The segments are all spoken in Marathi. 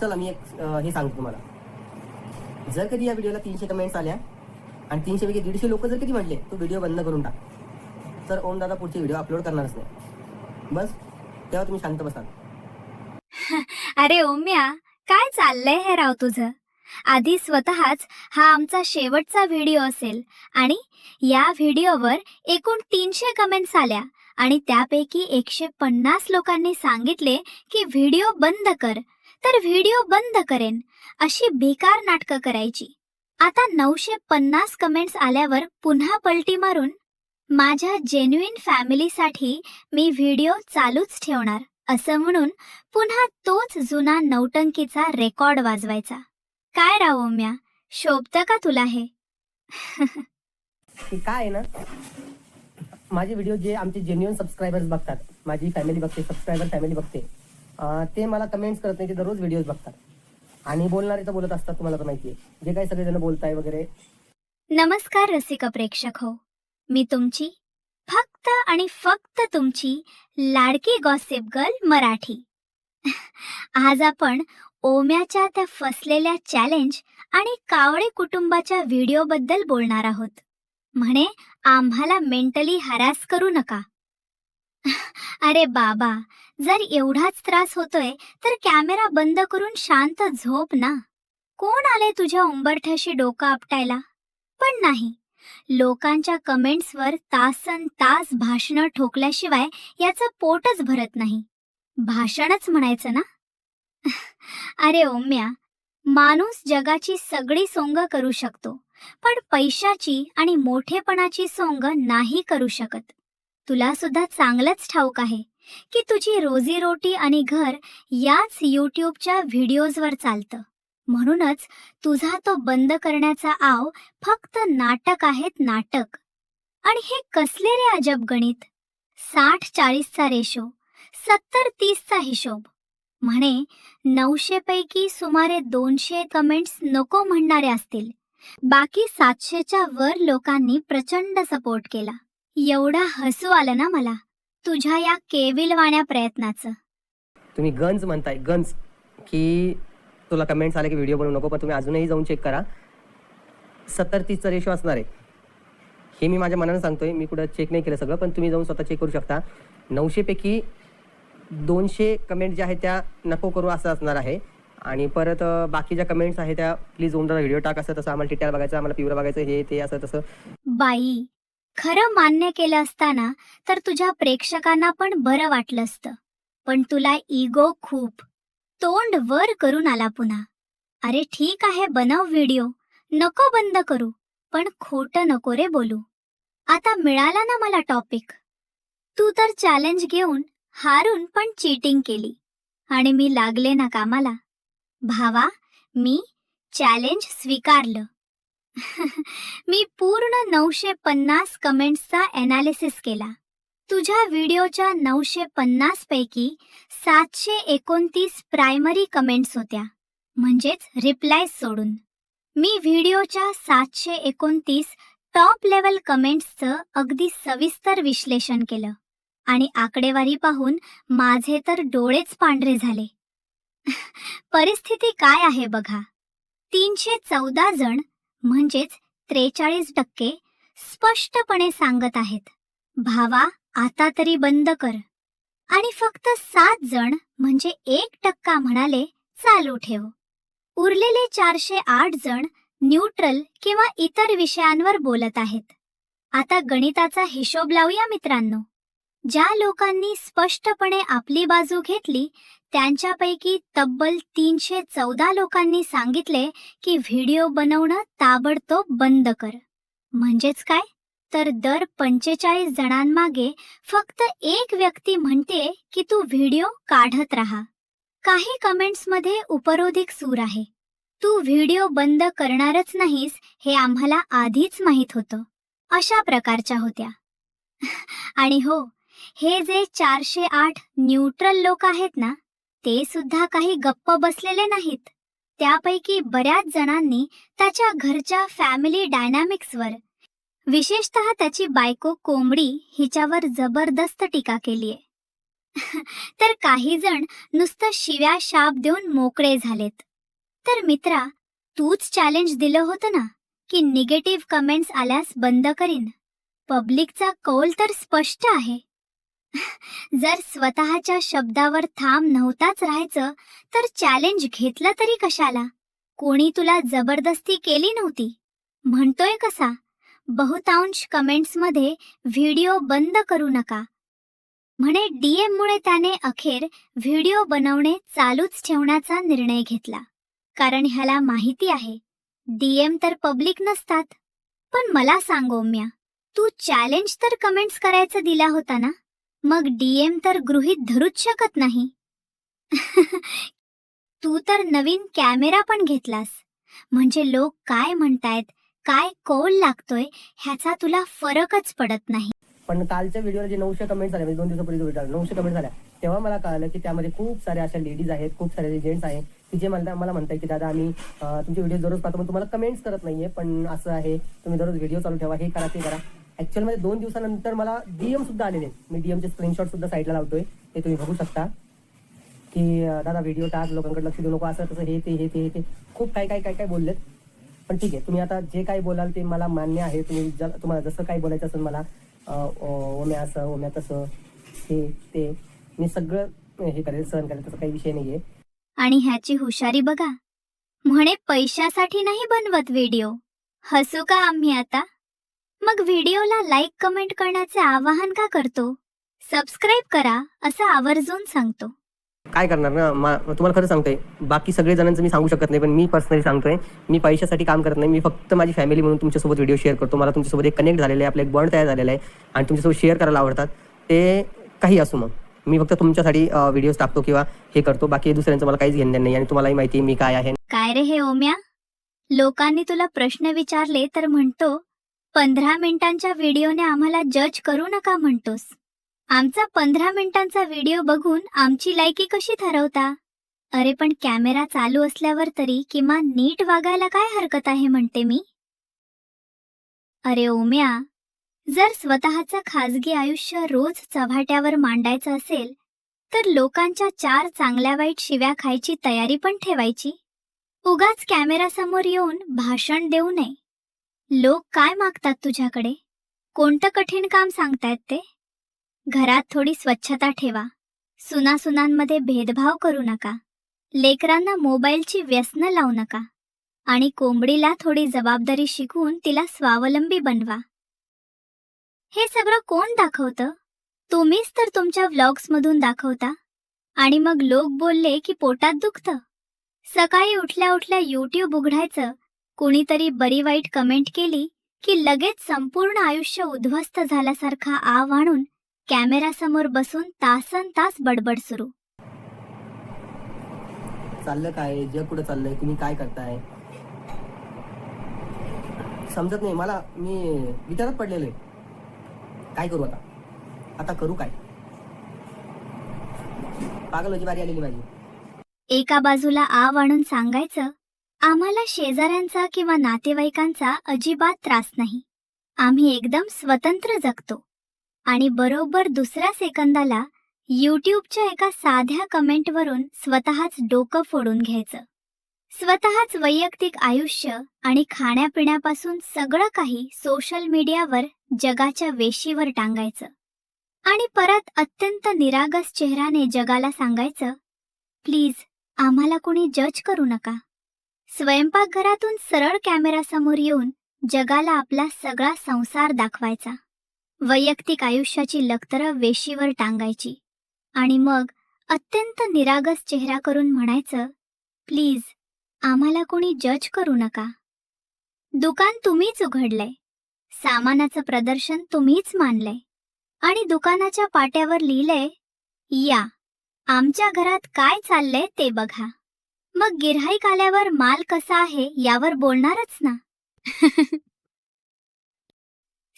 चला मी एक हे सांगतो तुम्हाला. जर कधी या व्हिडिओला 300 कमेंट्स आल्या आणि 300 पैकी 150 लोक जर कधी म्हटले तो व्हिडिओ बंद करून टाक, तर ओम दादा पुढचे व्हिडिओ अपलोड करणारच नाही. बस तेव्हा तुम्ही शांत बसाल. अरे ओम्या, काय चाललंय हे राव तुझं? आधी स्वतःच हा आमचा शेवटचा व्हिडिओ असेल आणि या व्हिडिओवर एकूण 300 कमेंट्स आल्या आणि त्यापैकी 150 लोकांनी सांगितले की व्हिडिओ बंद कर, तर व्हिडिओ बंद करेन अशी बेकार नाटकं करायची. आता 950 कमेंट्स आल्यावर पुन्हा पलटी मारून माझ्या जेन्युइन फॅमिलीसाठी मी व्हिडिओ चालूच ठेवणार असं म्हणून पुन्हा तोच जुना नौटंकीचा रेकॉर्ड वाजवायचा. काय राव ओम्या, शोभतं का तुला हे? काय आहे ना, माझे व्हिडिओ जे आमचे जेन्युइन सबस्क्रायबर्स बघतात, माझी फॅमिली बघते, सबस्क्रायबर फॅमिली बघते, ते मला कमेंट्स करत नाही, ते दररोज व्हिडिओज बघतात आणि बोलणारे तर बोलत असतात. तुम्हाला तर माहिती आहे जे काही सगळेजण बोलताय वगैरे. नमस्कार रसिक प्रेक्षक हो, मी तुमची फक्त आणि फक्त तुमची लाडकी गॉसिप गर्ल मराठी. आज आपण ओम्याच्या त्या फसलेल्या चॅलेंज आणि कावळे कुटुंबाच्या व्हिडिओ बद्दल बोलणार आहोत. म्हणे आम्हाला मेंटली हॅरॅस करू नका. अरे बाबा, जर एवढाच त्रास होतोय तर कॅमेरा बंद करून शांत झोप ना. कोण आले तुझ्या उंबरठ्याशी डोकं आपटायला? पण नाही, लोकांच्या कमेंट्सवर तासन तास भाषणं ठोकल्याशिवाय याचं पोटच भरत नाही. भाषणच म्हणायचं ना. अरे ओम्या, माणूस जगाची सगळी सोंग करू शकतो, पण पैशाची आणि मोठेपणाची सोंग नाही करू शकत. तुला सुद्धा चांगलंच ठाऊक आहे की तुझी रोजीरोटी आणि घर याच यूट्यूबच्या व्हिडिओजवर चालतं. म्हणूनच तुझा तो बंद करण्याचा आव फक्त नाटक आहेत, नाटक. आणि हे कसले रे अजब गणित? 60-40चा रेशो, 70-30चा हिशोब. म्हणे 900 पैकी सुमारे 200 कमेंट्स नको म्हणणारे असतील, बाकी 700च्या वर लोकांनी प्रचंड सपोर्ट केला. एवढा हसू आलं ना मला तुझ्या या केविलवाण्या प्रयत्नाचं. तुम्ही गन्स म्हणताय, गन्स, की तुला कमेंट्स आले की व्हिडिओ बनवू नको, पण तुम्ही अजूनही जाऊन चेक करा. 70-30चा रेशो असणार आहे. हे मी माझ्या मनानं सांगतोय, मी कुठं चेक नाही केलं सगळं, पण तुम्ही जाऊन स्वतः चेक करू शकता. 900 पैकी 200 कमेंट ज्या आहेत त्या नको करू असं असणार आहे. आणि परत बाकी कमेंट्स आहेत त्या प्लीज ओम दादा व्हिडिओ टाक, असं तसं, आम्हाला टिट्याला बघायचं, आम्हाला पिवरं बघायचं, हे ते असं तसं. बाई, खरं मान्य केलं असताना तर तुझ्या प्रेक्षकांना पण बरं वाटलं असतं, पण तुला इगो खूप. तोंड वर करून आला पुन्हा. अरे ठीक आहे, बनव व्हिडिओ, नको बंद करू, पण खोटं नको रे बोलू. आता मिळाला ना मला टॉपिक. तू तर चॅलेंज घेऊन हारून पण चीटिंग केली आणि मी लागले ना कामाला. भावा, मी चॅलेंज स्वीकारलं. मी पूर्ण 950 कमेंट्सचा एनालिसिस केला. तुझ्या व्हिडिओच्या 950 पैकी 729 प्रायमरी कमेंट्स होत्या, म्हणजेच रिप्लाय सोडून. मी व्हिडिओच्या 729 टॉप लेवल कमेंट्सचं अगदी सविस्तर विश्लेषण केलं आणि आकडेवारी पाहून माझे तर डोळेच पांढरे झाले. परिस्थिती काय आहे बघा. 314 जण म्हणजेच 43% स्पष्टपणे सांगत आहेत, भावा आता तरी बंद कर. आणि फक्त 7 जण म्हणजे 1% म्हणाले, चालू ठेव. उरलेले 408 जण न्यूट्रल किंवा इतर विषयांवर बोलत आहेत. आता गणिताचा हिशोब लावूया मित्रांनो. ज्या लोकांनी स्पष्टपणे आपली बाजू घेतली त्यांच्यापैकी तब्बल 314 लोकांनी सांगितले की व्हिडिओ बनवणं ताबडतोब बंद कर. म्हणजेच काय, तर दर 45 जणांमागे फक्त एक व्यक्ती म्हणते की तू व्हिडिओ काढत राहा. काही कमेंट्समध्ये उपरोधिक सूर आहे. तू व्हिडिओ बंद करणारच नाहीस हे आम्हाला आधीच माहीत होतं, अशा प्रकारच्या होत्या. आणि हो, हे जे 408 न्यूट्रल लोक आहेत ना, ते सुद्धा काही गप्प बसलेले नाहीत. त्यापैकी बऱ्याच जणांनी त्याच्या घरच्या फॅमिली डायनॅमिक्सवर, विशेषतः त्याची बायको कोंबडी हिच्यावर जबरदस्त टीका केलीये. तर काही जण नुसतं शिव्या शाप देऊन मोकळे झालेत. तर मित्रा, तूच चॅलेंज दिलं होतं ना की निगेटिव्ह कमेंट्स आल्यास बंद करीन. पब्लिकचा कौल तर स्पष्ट आहे. जर स्वतःच्या शब्दावर ठाम नव्हताच राहायचं तर चॅलेंज घेतलं तरी कशाला? कोणी तुला जबरदस्ती केली नव्हती. म्हणतोय कसा, बहुतांश कमेंट्समध्ये व्हिडिओ बंद करू नका म्हणे. डीएम मुळे त्याने अखेर व्हिडिओ बनवणे चालूच ठेवण्याचा निर्णय घेतला. कारण ह्याला माहिती आहे डीएम तर पब्लिक नसतात. पण मला सांग ओम्या, तू चॅलेंज तर कमेंट्स करायचा दिला होता ना, मग डीएम तर गृहीत धरूच शकत नाही. तू तर नवीन कॅमेरा पण घेतलास, म्हणजे लोक काय म्हणतायत, काय कौल लागतोय ह्याचा तुला फरकच पडत नाही. पण कालच्या व्हिडिओला जे 900 कमेंट्स झाले, म्हणजे 2 दिवसापूर्वी व्हिडिओ 900 कमेंट झाल्या, तेव्हा मला कळालं की त्यामध्ये खूप साऱ्या अशा लेडीज आहेत, खूप सारे जेंट्स आहेत की जे मला म्हणतात की दादा आम्ही तुमचे व्हिडिओ दररोज पाहतो पण तुम्हाला कमेंट्स करत नाहीये, पण असं आहे तुम्ही दररोज व्हिडिओ चालू ठेवा, हे करा ते करा. ॲक्च्युअलमध्ये 2 दिवसानंतर मला डीएम सुद्धा आलेले आहेत. मी डीएमचे स्क्रीनशॉट सुद्धा साईडला लावतोय, ते तुम्ही बघू शकता की दादा व्हिडिओ टाक, लोकांकडे लक्ष देऊ नको, असं तसं हे ते खूप काय बोललेत. पण ठीक आहे, तुम्ही आता जे काही बोलाल ते मला मान्य आहे. तुम्हाला जसं काही बोलायचं असेल मला ओम्या असं ओम्या तसं हे ते मी सगळं हे करेल, सहन करेल, तसं काही विषय नाहीये. आणि ह्याची हुशारी बघा, म्हणे पैशासाठी नाही बनवत व्हिडिओ. हसू का आम्ही आता? मग व्हिडिओला लाईक कमेंट करण्याचे आवाहन का करतो? सबस्क्राईब करा असं आवर्जून सांगतो. काय करणार ना, तुम्हाला खरं सांगतोय, बाकी सगळे जणांचं मी सांगू शकत नाही, पण मी पर्सनली सांगतोय, मी पैशासाठी काम करत नाही. मी फक्त माझी फॅमिली म्हणून तुमच्यासोबत व्हिडिओ शेअर करतो. मला तुमच्यासोबत एक कनेक्ट झालेलं आहे, आपलं एक बॉन्ड तयार झालेला आहे आणि तुमच्यासोबत शेअर करायला आवडतात. ते काही असो, मग मी फक्त तुमच्यासाठी व्हिडिओज टाकतो किंवा हे करतो. बाकी दुसऱ्यांचं मला काहीच घेणं नाही आणि तुम्हालाही माहिती आहे मी काय आहे. काय रे हे ओम्या, लोकांनी तुला प्रश्न विचारले तर म्हणतो 15 मिनिटांच्या व्हिडिओने आम्हाला जज करू नका म्हणतोस. आमचा 15 मिनिटांचा व्हिडिओ बघून आमची लायकी कशी ठरवता? अरे पण कॅमेरा चालू असल्यावर तरी किमान नीट वागायला काय हरकत आहे म्हणते मी. अरे ओम्या, जर स्वतःचं खाजगी आयुष्य रोज चव्हाट्यावर मांडायचं असेल तर लोकांच्या 4 चांगल्या वाईट शिव्या खायची तयारी पण ठेवायची. उगाच कॅमेरासमोर येऊन भाषण देऊ नये. लोक काय मागतात तुझ्याकडे? कोणतं कठीण काम सांगतायत ते? घरात थोडी स्वच्छता ठेवा, सुनासुनांमध्ये भेदभाव करू नका, लेकरांना मोबाईलची व्यसनं लावू नका आणि कोंबडीला थोडी जबाबदारी शिकवून तिला स्वावलंबी बनवा. हे सगळं कोण दाखवतं? तुम्हीच तर तुमच्या व्लॉग्समधून दाखवता. आणि मग लोक बोलले की पोटात दुखतं. सकाळी उठल्या उठल्या यूट्यूब उघडायचं, कोणीतरी बरी वाईट कमेंट केली की लगेच संपूर्ण आयुष्य उद्ध्वस्त झाल्यासारखा आव आणून कॅमेरासमोर बसून तासन तास बडबड सुरू. चाललं काय, जग कुठं चाललंय, तुम्ही काय करताय समजत नाही मला. मी विचारात पडलेलो आहे, काय करू आता करू काय? पागल होची बारी आलेली माझी. एका बाजूला आव आणून सांगायचं आम्हाला शेजाऱ्यांचा किंवा नातेवाईकांचा अजिबात त्रास नाही, आम्ही एकदम स्वतंत्र जगतो. आणि बरोबर दुसऱ्या सेकंदाला यूट्यूबच्या एका साध्या कमेंटवरून स्वतःच डोकं फोडून घ्यायचं. स्वतःच वैयक्तिक आयुष्य आणि खाण्यापिण्यापासून सगळं काही सोशल मीडियावर जगाच्या वेशीवर टांगायचं. आणि परत अत्यंत निरागस चेहऱ्याने जगाला सांगायचं प्लीज आम्हाला कोणी जज करू नका. स्वयंपाकघरातून सरळ कॅमेरासमोर येऊन जगाला आपला सगळा संसार दाखवायचा. वैयक्तिक आयुष्याची लक्तरं वेशीवर टांगायची आणि मग अत्यंत निरागस चेहरा करून म्हणायचं प्लीज आम्हाला कोणी जज करू नका. दुकान तुम्हीच उघडलंय, सामानाचं प्रदर्शन तुम्हीच मांडलंय आणि दुकानाच्या पाट्यावर लिहिलंय या आमच्या घरात काय चाललंय ते बघा. मग गिऱ्हाईक आल्यावर माल कसा आहे यावर बोलणारच ना.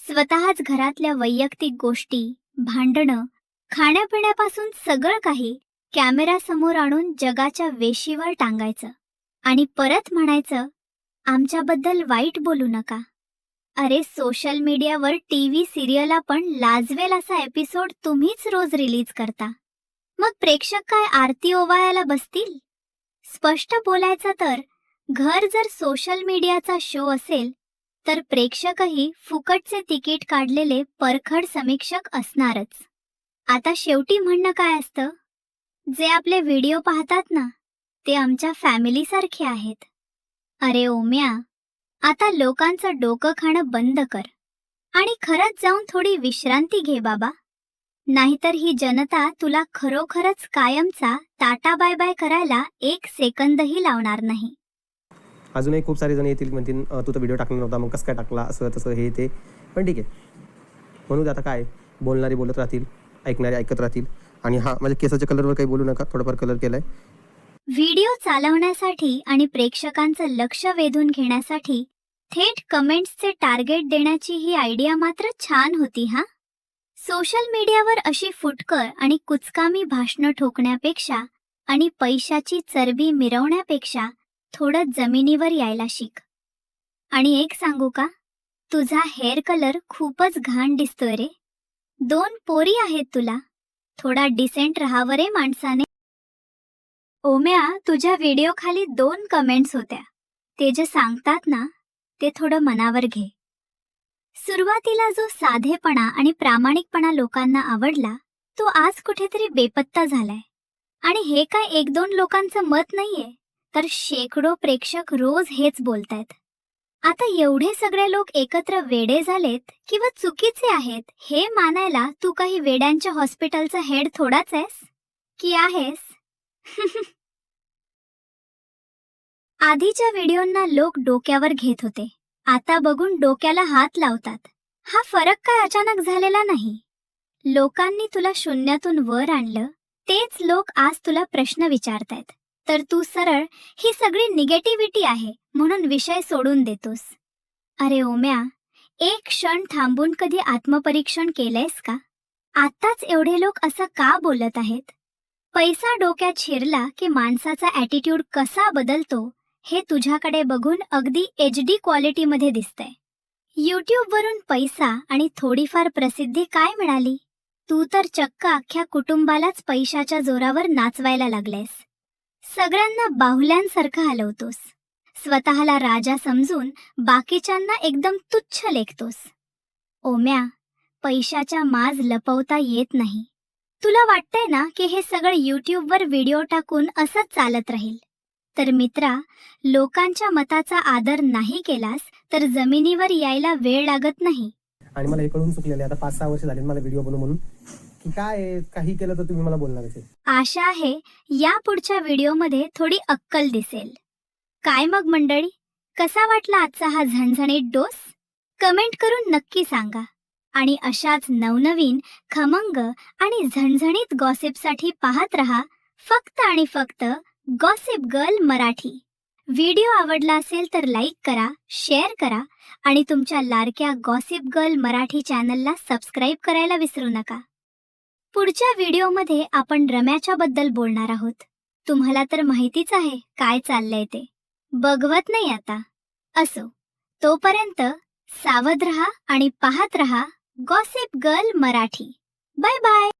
स्वतःच घरातल्या वैयक्तिक गोष्टी, भांडणं, खाण्यापिण्यापासून सगळं काही कॅमेरासमोर आणून जगाच्या वेशीवर टांगायचं आणि परत म्हणायचं आमच्याबद्दल वाईट बोलू नका. अरे सोशल मीडियावर टीव्ही सिरियलला पण लाजवेल असा एपिसोड तुम्हीच रोज रिलीज करता. मग प्रेक्षक काय आरती ओवाळायला बसतील? स्पष्ट बोलायचं तर घर जर सोशल मीडियाचा शो असेल तर प्रेक्षकही फुकटचे तिकीट काढलेले परखड समीक्षक असणारच. आता शेवटी म्हणणं काय असतं, जे आपले व्हिडिओ पाहतात ना ते आमच्या फॅमिलीसारखे आहेत. अरे ओम्या, आता लोकांचं डोकं खाणं बंद कर आणि खरंच जाऊन थोडी विश्रांती घे बाबा. नाहीतर ही जनता तुला खरोखरच कायमचा टाटा बाय बाय करायला 1 सेकंदही लावणार नाही. अजूनही खूप सारे जण येतील, म्हणतील तू तर व्हिडिओ टाकला नव्हता, मग कसं काय टाकला, असं तसं हे ते. पण ठीक आहे, म्हणू दे. आता काय, बोलणारे बोलत राहतील, ऐकणारे ऐकत राहतील. आणि हा, माझ्या केसाच्या कलरवर काही बोलू नका, थोडाफार कलर केलाय. व्हिडिओ चालवण्यासाठी आणि प्रेक्षकांचं लक्ष वेधून घेण्यासाठी थेट कमेंट्सचे टार्गेट देण्याची ही आयडिया मात्र छान होती हा. सोशल मीडियावर अशी फुटकर आणि कुचकामी भाषणं ठोकण्यापेक्षा आणि पैशाची चरबी मिरवण्यापेक्षा थोडं जमिनीवर यायला शिक. आणि एक सांगू का, तुझा हेअर कलर खूपच घाण दिसतोय रे. 2 पोरी आहेत तुला, थोडा डिसेंट राहावं रे माणसाने. ओम्या, तुझ्या व्हिडिओ खाली 2 कमेंट्स होत्या. ते जे सांगतात ना ते थोडं मनावर घे. सुरुवातीला जो साधेपणा आणि प्रामाणिकपणा लोकांना आवडला तो आज कुठेतरी बेपत्ता झालाय. आणि हे काय 1-2 लोकांचं मत नाहीये, तर शेकडो प्रेक्षक रोज हेच बोलतायत. आता एवढे सगळे लोक एकत्र वेडे झालेत किंवा चुकीचे आहेत हे मानायला तू काही वेड्यांच्या हॉस्पिटलचा हेड थोडाच आहेस की आहेस? आधीच्या व्हिडिओंना लोक डोक्यावर घेत होते, आता बघून डोक्याला हात लावतात. हा फरक काय अचानक झालेला नाही. लोकांनी तुला शून्यातून वर आणलं, तेच लोक आज तुला प्रश्न विचारतायत, तर तू सरळ ही सगळी निगेटिव्हिटी आहे म्हणून विषय सोडून देतोस. अरे ओम्या, एक क्षण थांबून कधी आत्मपरीक्षण केलंयस का? आत्ताच एवढे लोक असं का बोलत आहेत? पैसा डोक्यात शिरला की माणसाचा ॲटिट्यूड कसा बदलतो हे तुझ्याकडे बघून अगदी HD क्वालिटीमध्ये दिसतंय. यूट्यूबवरून पैसा आणि थोडीफार प्रसिद्धी काय मिळाली? तू तर चक्क अख्ख्या कुटुंबालाच पैशाच्या जोरावर नाचवायला लागलेस. सगळ्यांना बाहुल्यांसारखं हलवतोस. स्वतःला राजा समजून बाकीच्यांना एकदम तुच्छ लेखतोस. ओम्या, पैशाच्या माज लपवता येत नाही. तुला वाटतंय ना की हे सगळं यूट्यूबवर व्हिडिओ टाकून असंच चालत राहील? तर मित्रा, लोकांच्या मताचा आदर नाही केलास तर जमिनीवर यायला वेळ लागत नाही. आणि मला हे कळून चुकलेलं आहे, आता 5-6 वर्ष झाले मला व्हिडिओ बनवून म्हणून, की काय काही केलं तर तुम्ही मला बोलणार आहे. आशा आहे या पुढच्या व्हिडिओमध्ये थोडी अक्कल दिसेल. काय मग मंडळी, कसा वाटला आजचा हा झणझणीत डोस? कमेंट करून नक्की सांगा. आणि अशाच नवनवीन, खमंग आणि झणझणीत गॉसिपसाठी पाहत रहा फक्त आणि फक्त गॉसिप गर्ल मराठी. व्हिडिओ आवडला असेल तर लाईक करा, शेअर करा आणि तुमच्या लाडक्या गॉसिप गर्ल मराठी चॅनलला सबस्क्राईब करायला विसरू नका. पुढच्या व्हिडिओमध्ये आपण रम्याच्या बद्दल बोलणार आहोत. तुम्हाला तर माहितीच आहे काय चाललंय ते. बघवत नाही आता. असो, तोपर्यंत सावध रहा आणि पाहत रहा gossip girl Marathi. Bye bye.